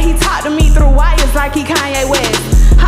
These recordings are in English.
he talk to me through wires like he Kanye West.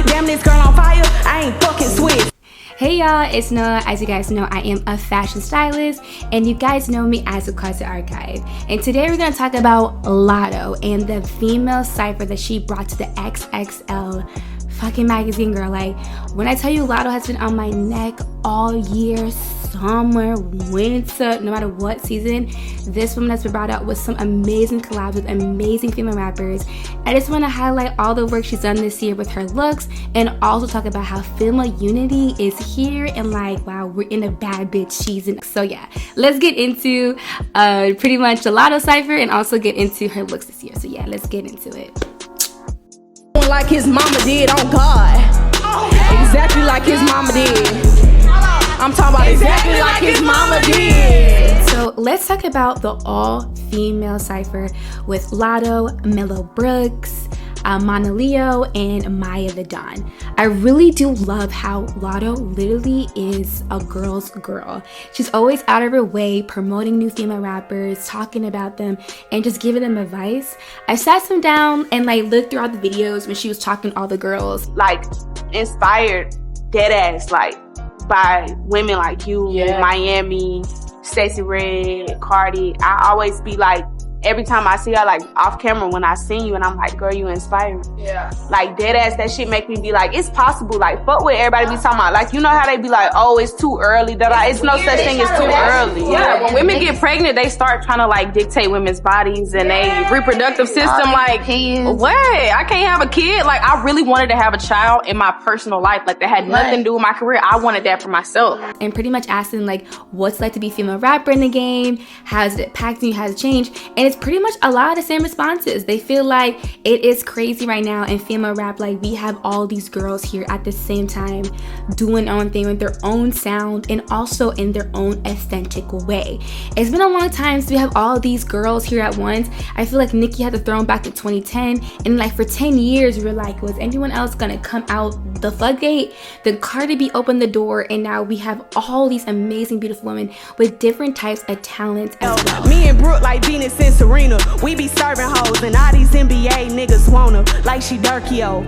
Damn, this girl on fire, I ain't fucking Swiss. Hey y'all, it's Noah. As you guys know, I am a fashion stylist, and you guys know me as a Closet Archive. And today we're gonna talk about Latto and the female cipher that she brought to the XXL fucking magazine, girl. Like, when I tell you Latto has been on my neck all year, summer, winter, no matter what season, this woman has been brought out with some amazing collabs with amazing female rappers. I just want to highlight all the work she's done this year with her looks, and also talk about how female unity is here, and like, wow, we're in a bad bitch season. So yeah, let's get into pretty much the Latto cipher, and also get into her looks this year. So yeah, let's get into it. Like his mama did, on God. Exactly like his mama did. I'm talking about exactly like his mama did. So let's talk about the all-female cipher with Latto, Mellow Brooks, Mana Leo, and Maya the Don. I really do love how Latto literally is a girl's girl. She's always out of her way promoting new female rappers, talking about them, and just giving them advice. I sat some down and like looked throughout the videos when she was talking to all the girls. Like, inspired dead ass, like, by women like you, Miami, Stacey Red, Cardi. I always be like, every time I see her, like, off camera, when I seen you, and I'm like, girl, you inspire me. Yeah. Like, dead ass, that shit make me be like, it's possible. Like, fuck what everybody be talking about. Like, you know how they be like, oh, it's too early. It's no such thing as too early. Yeah, when women get pregnant, they start trying to, like, dictate women's bodies and they reproductive system. Like, what? I can't have a kid? Like, I really wanted to have a child in my personal life. Like, that had nothing to do with my career. I wanted that for myself. And pretty much asking, like, what's it like to be a female rapper in the game? How's it impacting you? How's it changed? And it's pretty much a lot of the same responses. They feel like it is crazy right now in female rap. Like, we have all these girls here at the same time doing their own thing with their own sound and also in their own authentic way. It's been a long time since we have all these girls here at once. I feel like Nicki had to throw them back to 2010, and like for 10 years we were like, was anyone else gonna come out the floodgate? Then Cardi B opened the door, and now we have all these amazing, beautiful women with different types of talents as well. Me and Brooke like Venus and Serena. We be serving hoes, and all these NBA niggas wanna, like she Durkio.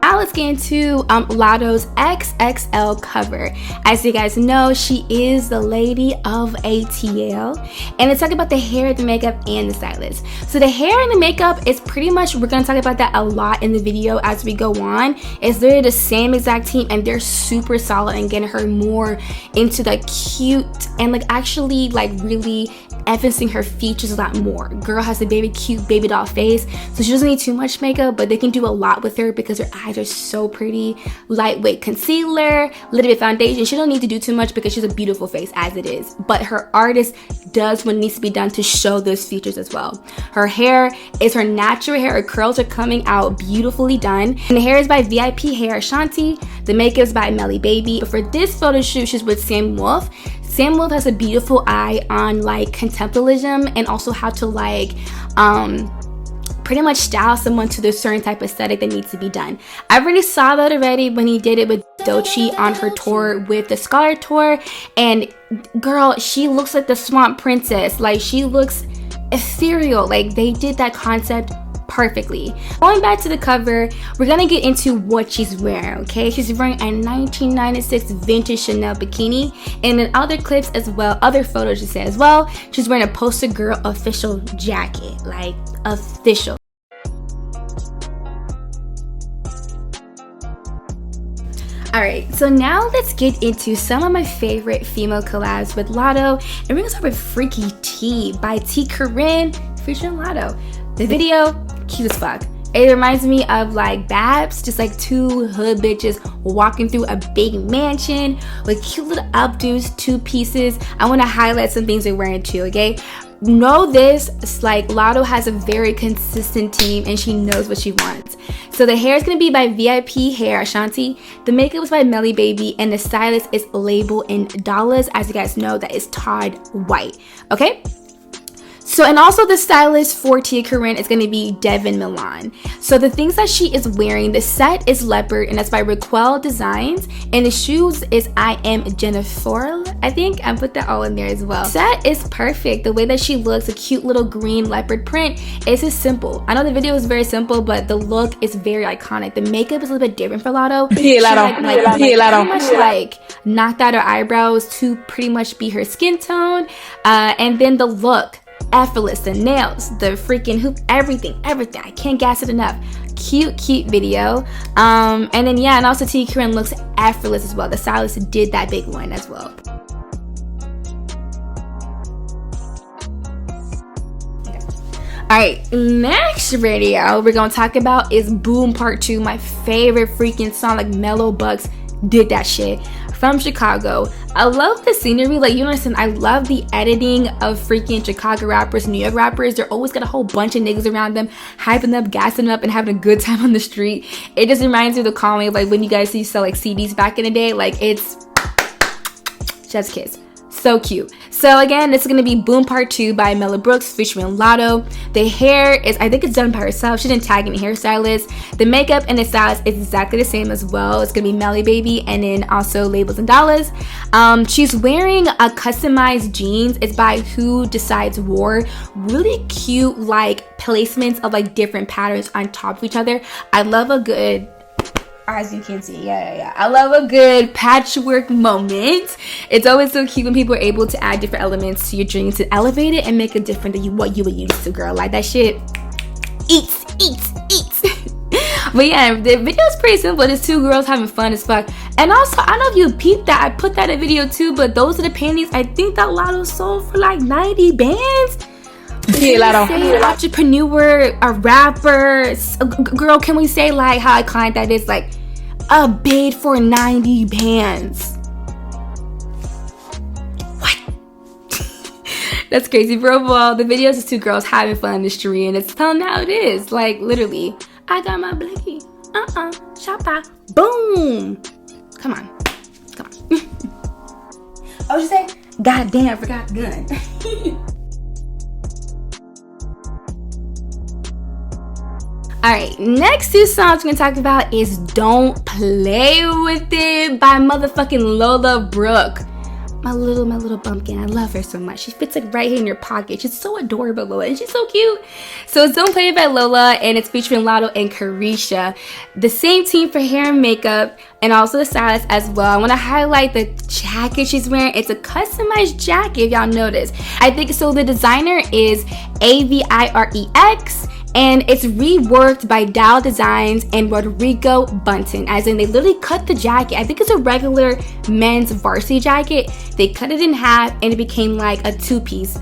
Now let's get into Latto's XXL cover. As you guys know, she is the lady of ATL, and let's talk about the hair, the makeup, and the stylist. So the hair and the makeup is pretty much, we're gonna talk about that a lot in the video as we go on. It's literally the same exact team, and they're super solid and getting her more into the cute and like actually like really emphasizing her features a lot more. Girl has a baby cute baby doll face, so she doesn't need too much makeup, but they can do a lot with her because her eyes are so pretty. Lightweight concealer, a little bit of foundation. She don't need to do too much because she's a beautiful face as it is, but her artist does what needs to be done to show those features as well. Her hair is her natural hair. Her curls are coming out beautifully done, and the hair is by VIP Hair Ashanti. The makeup is by Melly Baby. But for this photo shoot, she's with Sam Wolf. Sam Wolf has a beautiful eye on like contemporalism and also how to like pretty much style someone to the certain type of aesthetic that needs to be done. I already saw that already when he did it with Doechii on her tour with the Scholar Tour, and girl, she looks like the Swamp Princess. Like, she looks ethereal. Like, they did that concept perfectly. Going back to the cover, we're gonna get into what she's wearing. Okay, she's wearing a 1996 vintage Chanel bikini, and in other clips as well, other photos you say as well, she's wearing a Poster Girl official jacket. Like, official. Alright, so now let's get into some of my favorite female collabs with Latto, and we're gonna start with Freaky T by T. Corinne featuring Latto. The video, cute as fuck. It reminds me of like Babs, just like two hood bitches walking through a big mansion with cute little updos, two pieces. I want to highlight some things they're wearing too, okay? Know this, it's like Latto has a very consistent team and she knows what she wants. So the hair is going to be by VIP Hair Ashanti. The makeup is by Melly Baby, and the stylist is labeled in dollars. As you guys know, that is Todd White, okay? So, and also the stylist for Tia Corinne is going to be Devon Milan. So the things that she is wearing, the set is leopard, and that's by Raquel Designs, and the shoes is I Am JenniferLe. I think I put that all in there as well. Set is perfect. The way that she looks, a cute little green leopard print. It's just simple. I know the video is very simple, but the look is very iconic. The makeup is a little bit different for Latto. She pretty much like knocked out her eyebrows to pretty much be her skin tone, and then the look. Effortless, the nails, the freaking hoop, everything. I can't gas it enough. Cute video. And then yeah, and also Tia Corinne looks effortless as well. The stylist did that big one as well. Alright, next video we're gonna talk about is Boom Part 2, my favorite freaking song. Like Mellow Bucks did that shit. From Chicago. I love the scenery, like, you understand, I love the editing of freaking Chicago rappers, New York rappers. They're always got a whole bunch of niggas around them, hyping them up, gassing them up, and having a good time on the street. It just reminds me of the calling of like when you guys used to sell like CDs back in the day. Like, it's chef's kiss. So cute. So again, this is going to be Boom Part 2 by Mella Brooks featuring Latto. The hair is, I think it's done by herself. She didn't tag any hairstylist. The makeup and the stylist is exactly the same as well. It's going to be Melly Baby, and then also Labels and Dollars. She's wearing a customized jeans. It's by Who Decides War. Really cute like placements of like different patterns on top of each other. I love a good, as you can see, yeah. I love a good patchwork moment. It's always so cute when people are able to add different elements to your jeans to elevate it and make it different than what you were used to, girl. Like that shit eats. But yeah, the video is pretty simple. It's two girls having fun as fuck. And also, I don't know if you peeped that, I put that in video too, but those are the panties I think that Latto sold for like 90 bands. Yeah, Latto. Entrepreneur, a rapper, girl, can we say like how iconic that is? Like a bid for 90 bands. What? That's crazy, bro. Well, the videos is two girls having fun in the street, and it's telling how it is. Like literally, I got my blicky. Shoppa. Boom. Come on. Oh, you say? God damn, I forgot the gun. Alright, next two songs we're gonna talk about is Don't Play With It by motherfucking Lola Brooke. My little bumpkin. I love her so much. She fits like right here in your pocket. She's so adorable, Lola, and she's so cute. So it's Don't Play It by Lola, and it's featuring Latto and Carisha. The same team for hair and makeup, and also the stylist as well. I want to highlight the jacket she's wearing. It's a customized jacket, if y'all notice. I think so. The designer is Avirex. And it's reworked by Dahl.designs and Rodrigo Bunton. As in, they literally cut the jacket. I think it's a regular men's varsity jacket. They cut it in half and it became like a two-piece.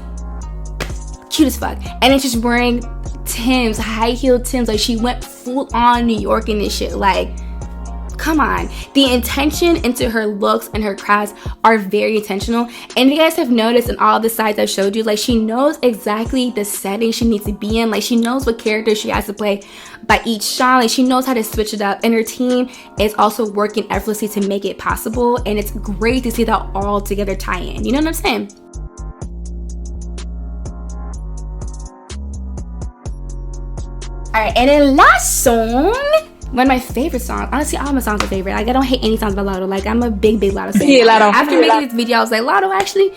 Cute as fuck. And then she's wearing Timbs, high-heeled Timbs. Like, she went full on New York in this shit. Like, come on. The intention into her looks and her crafts are very intentional. And you guys have noticed in all the sides I've showed you, like, she knows exactly the setting she needs to be in. Like, she knows what character she has to play by each shot. Like, she knows how to switch it up. And her team is also working effortlessly to make it possible. And it's great to see that all together tie in. You know what I'm saying? Alright, and then last song, one of my favorite songs. Honestly, all my songs are favorite. Like, I don't hate any songs by Latto. Like, I'm a big Latto fan. Yeah, Latto. After making this video, I was like, Latto, actually,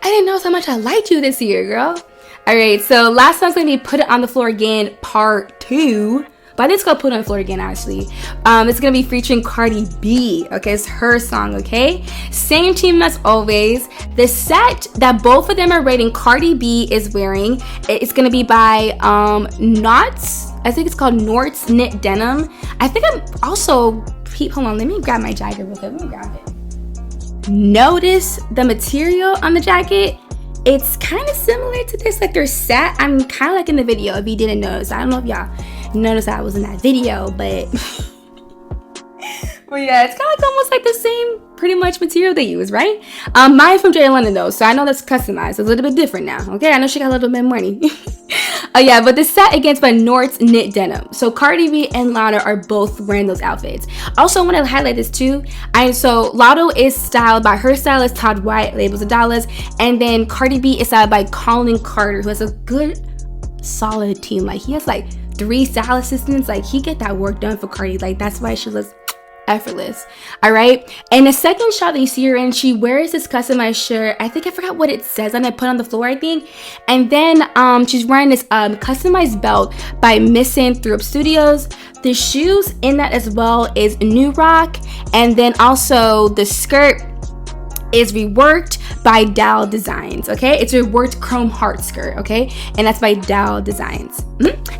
I didn't know how much I liked you this year, girl. Alright, so last song's gonna be Put It On The Floor Again Part 2. But I think it's called Put It On The Floor Again, actually. It's gonna be featuring Cardi B. Okay, it's her song, okay? Same team as always. The set that both of them are rating Cardi B is wearing, it's gonna be by Knorts. I think it's called Knorts Knit Denim. I think I'm also, hold on, let me grab my jacket real quick. Let me grab it. Notice the material on the jacket. It's kind of similar to this, like they're set. I'm kind of like in the video, if you didn't notice. I don't know if y'all noticed I was in that video, but Well, yeah, it's kind of like almost like the same pretty much material they use, right? Mine from J London though, so I know that's customized. It's a little bit different now. Okay, I know she got a little bit of money. Yeah, but the set against by Knorts knit denim. So Cardi B and Latto are both wearing those outfits. Also, I want to highlight this too. So Latto is styled by her stylist Todd White, labels of dollars, and then Cardi B is styled by Kollin Carter, who has a good, solid team. Like he has like 3 style assistants. Like he get that work done for Cardi. Like that's why she looks effortless. All right, and the second shot that you see her in, she wears this customized shirt. I think I forgot what it says on it, put on the floor, I think. And then she's wearing this customized belt by MisanthropeStudios. The shoes in that as well is NewRock, and then also the skirt is reworked by Dahl.designs. Okay, it's a reworked chrome heart skirt. Okay, and that's by Dahl.designs.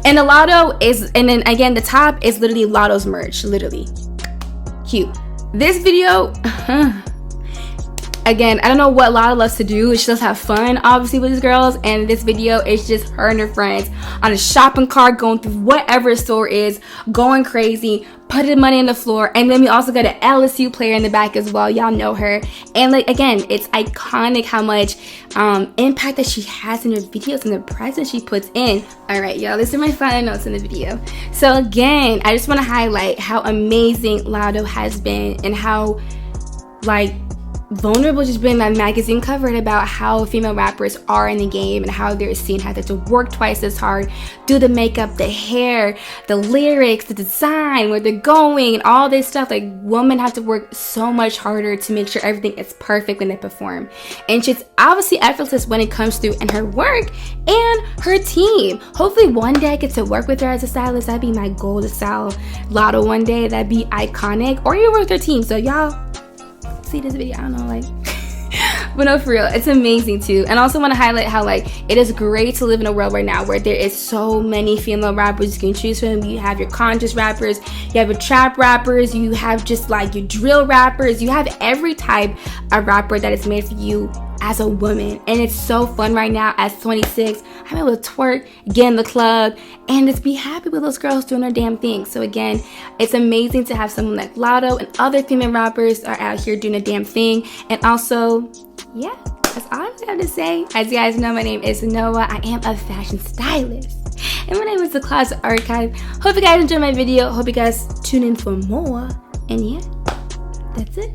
And the Latto is, and then again the top is literally Latto's merch, literally. Cute. This video, again, I don't know what Latto loves to do. She loves to have fun, obviously, with these girls. And this video is just her and her friends on a shopping cart, going through whatever store is, going crazy, putting money on the floor. And then we also got an LSU player in the back as well. Y'all know her. And like, again, it's iconic how much impact that she has in her videos and the presence she puts in. All right, y'all, this is my final notes in the video. So again, I just want to highlight how amazing Latto has been and how like vulnerable just been that magazine covered about how female rappers are in the game and how they're seen, how they have to work twice as hard, do the makeup, the hair, the lyrics, the design, where they're going, and all this stuff. Like women have to work so much harder to make sure everything is perfect when they perform. And she's obviously effortless when it comes to in her work and her team. Hopefully one day I get to work with her as a stylist. That'd be my goal, to style Latto one day. That'd be iconic. Or you work with her team. So y'all see this video, I don't know, like but no, for real, it's amazing too. And I also want to highlight how like it is great to live in a world right now where there is so many female rappers you can choose from. You have your conscious rappers, you have your trap rappers, you have just like your drill rappers, you have every type of rapper that is made for you as a woman. And it's so fun right now as 26. I'm able to twerk, get in the club, and just be happy with those girls doing their damn thing. So again, it's amazing to have someone like Latto and other female rappers are out here doing a damn thing. And also, yeah, that's all I have to say. As you guys know, my name is Noah. I am a fashion stylist, and my name is The Closet Archive. Hope you guys enjoyed my video. Hope you guys tune in for more. And yeah, that's it.